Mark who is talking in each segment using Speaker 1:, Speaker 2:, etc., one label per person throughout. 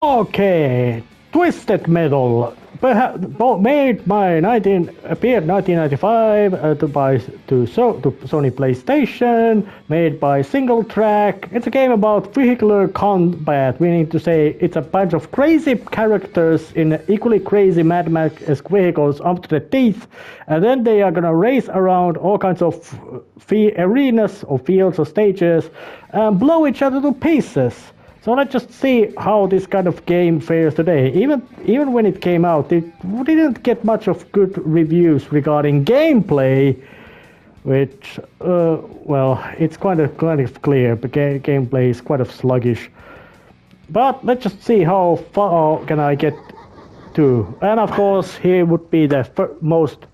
Speaker 1: Okay, Twisted Metal, made by appeared 1995 to Sony PlayStation, made by Single Track. It's a game about vehicular combat, meaning to say it's a bunch of crazy characters in equally crazy Mad Max-esque vehicles up to the teeth, and then they are gonna race around all kinds of arenas or fields or stages and blow each other to pieces. So let's just see how this kind of game fares today. Even when it came out, it didn't get much of good reviews regarding gameplay, which, well, it's kind of clear. The gameplay is quite sluggish. But let's just see how far can I get to. And of course, here would be the most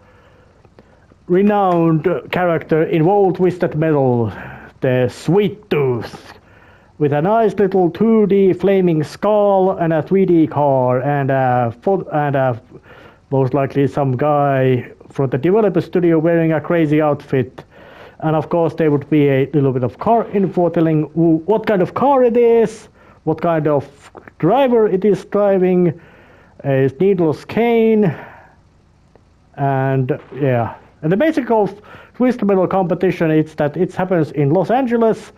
Speaker 1: renowned character in all Twisted Metal, the Sweet Tooth, with a nice little 2D flaming skull and a 3D car and most likely some guy from the developer studio wearing a crazy outfit. And of course there would be a little bit of car info telling what kind of car it is, what kind of driver it is driving, a needless cane, and yeah. And the basic of Twisted Metal competition is that it happens in Los Angeles,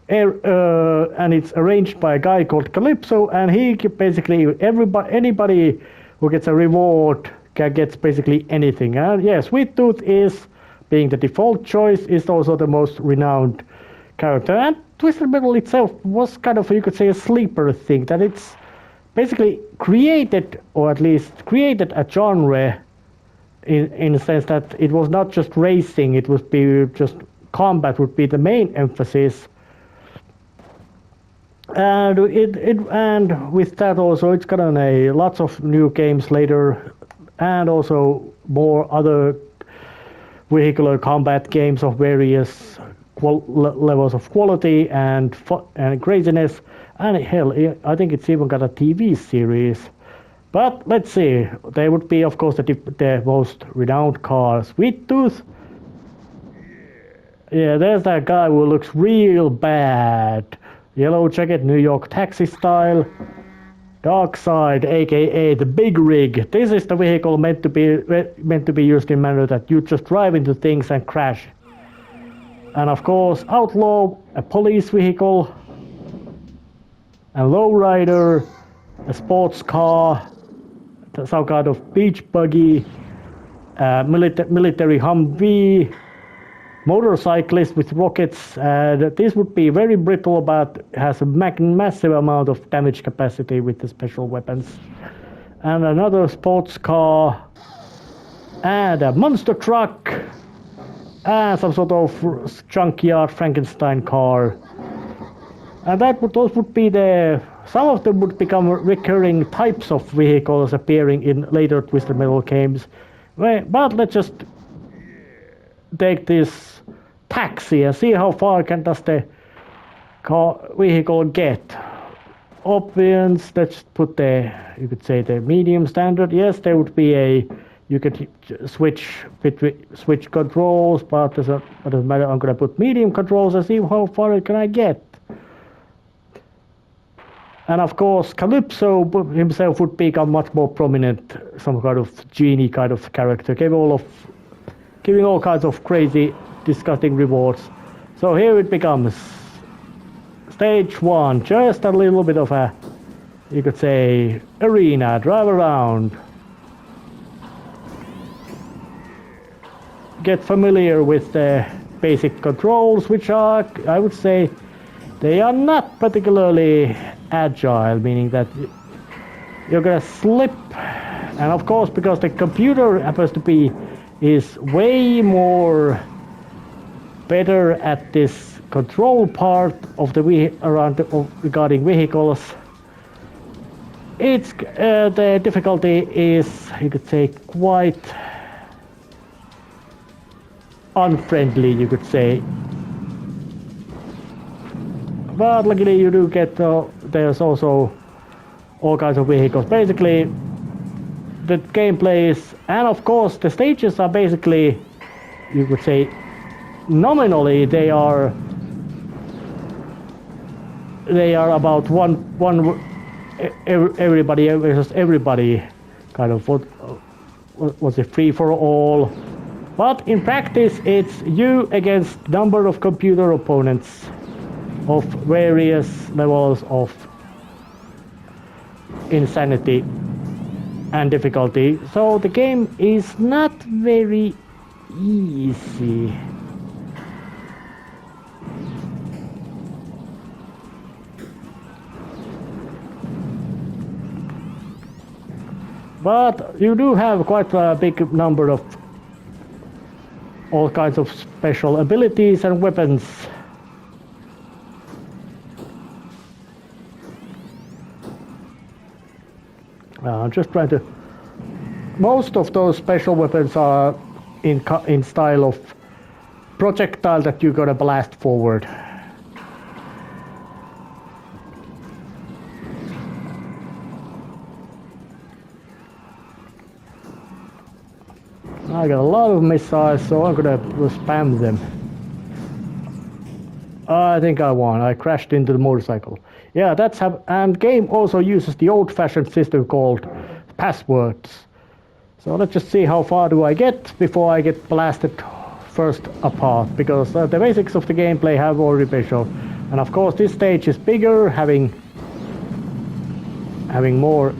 Speaker 1: and it's arranged by a guy called Calypso, and he basically anybody who gets a reward gets basically anything. And yeah, Sweet Tooth is being the default choice, is also the most renowned character. And Twisted Metal itself was kind of, you could say, a sleeper thing, that it's basically created, or at least created a genre in the sense that it was not just racing, it would be just combat would be the main emphasis. And and with that also it's gotten lots of new games later, and also more other vehicular combat games of various levels of quality and craziness, and hell, I think it's even got a TV series. But let's see, there would be of course the most renowned car, Sweet Tooth. Yeah, there's that guy who looks real bad. Yellow jacket, New York taxi style. Dark Side, aka the Big Rig. This is the vehicle meant to be used in a manner that you just drive into things and crash. And of course, Outlaw, a police vehicle, a lowrider, a sports car, some kind of beach buggy, military Humvee, motorcyclist with rockets. This would be very brittle, but has a massive amount of damage capacity with the special weapons. And another sports car, and a monster truck, and some sort of junkyard Frankenstein car. And those would be some of them would become recurring types of vehicles appearing in later Twisted Metal games. But let's just take this taxi and see how far does the vehicle get. Options, let's put you could say the medium standard. Yes, there would be you could switch controls, but it doesn't matter. I'm gonna put medium controls and see how far can I get. And of course, Calypso himself would become much more prominent, some kind of genie kind of character, giving all kinds of crazy, disgusting rewards. So here it becomes stage 1, just a little bit of a, you could say, arena, drive around. Get familiar with the basic controls, which are, I would say, they are not particularly agile, meaning that you're gonna slip. And of course, because the computer happens to be is way more better at this control part of the regarding vehicles. It's the difficulty is, you could say, quite unfriendly, you could say. But luckily you do get there's also all kinds of vehicles. Basically, the gameplay is, and of course the stages are basically, you could say, nominally they are about one everybody versus everybody, kind of what was it, free for all. But in practice, it's you against number of computer opponents of various levels of insanity and difficulty. So the game is not very easy. But you do have quite a big number of all kinds of special abilities and weapons. I'm just trying to... Most of those special weapons are in style of projectile that you're gonna blast forward. I got a lot of missiles, so I'm gonna spam them. I think I won. I crashed into the motorcycle. Yeah, that's how. And game also uses the old-fashioned system called passwords. So let's just see how far do I get before I get blasted first apart, because the basics of the gameplay have already been shown. And of course, this stage is bigger, having more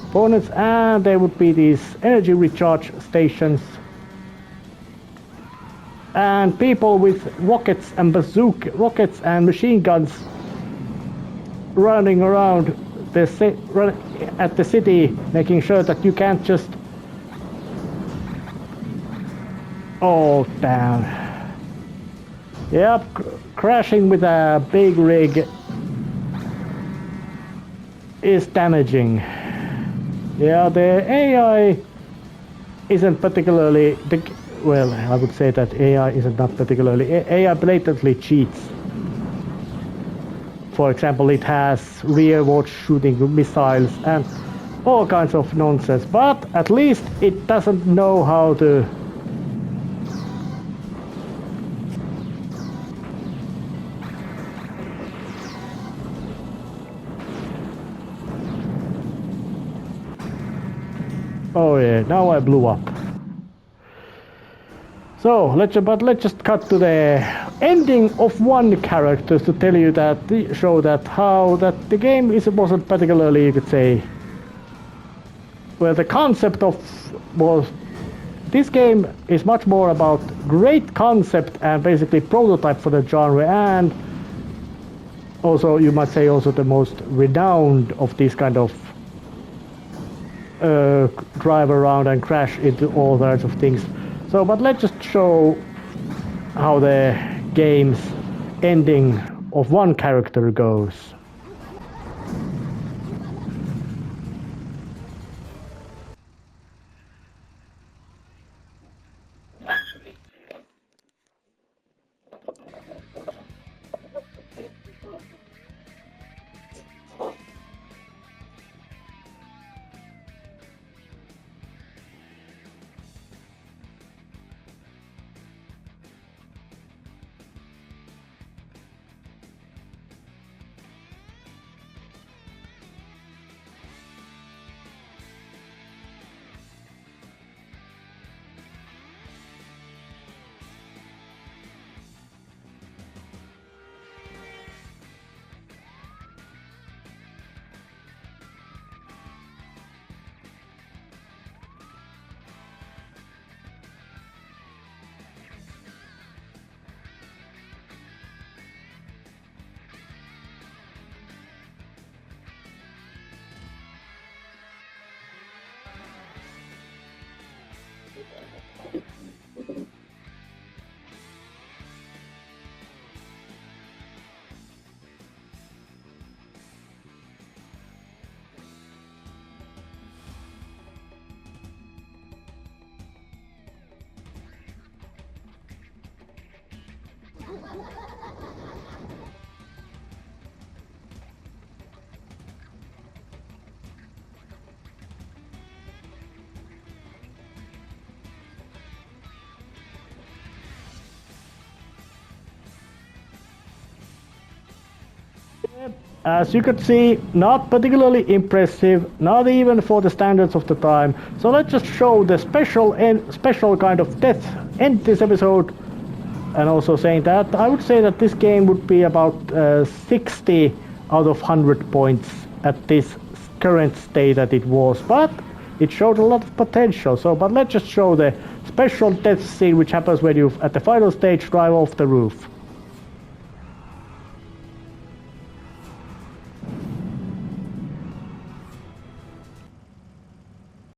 Speaker 1: opponents, and there would be these energy recharge stations and people with rockets and rockets and machine guns running around at the city, making sure that you can't just... Oh damn. Yep, crashing with a big rig is damaging. Yeah, the AI isn't particularly... Well, I would say that AI isn't not particularly... AI blatantly cheats. For example, it has rearward shooting missiles and all kinds of nonsense. But at least it doesn't know how to... Oh yeah, now I blew up. So let's just cut to the ending of one character to tell you that, show that how that the game wasn't particularly, you could say, well, the concept of was this game is much more about great concept and basically prototype for the genre, and also you might say also the most renowned of these kind of drive around and crash into all sorts of things. So, but let's just show how the game's ending of one character goes. as you could see, not particularly impressive, not even for the standards of the time. So let's just show the special kind of death end this episode. And also saying that, I would say that this game would be about 60 out of 100 points at this current state that it was. But it showed a lot of potential. But let's just show the special death scene which happens when you, at the final stage, drive off the roof.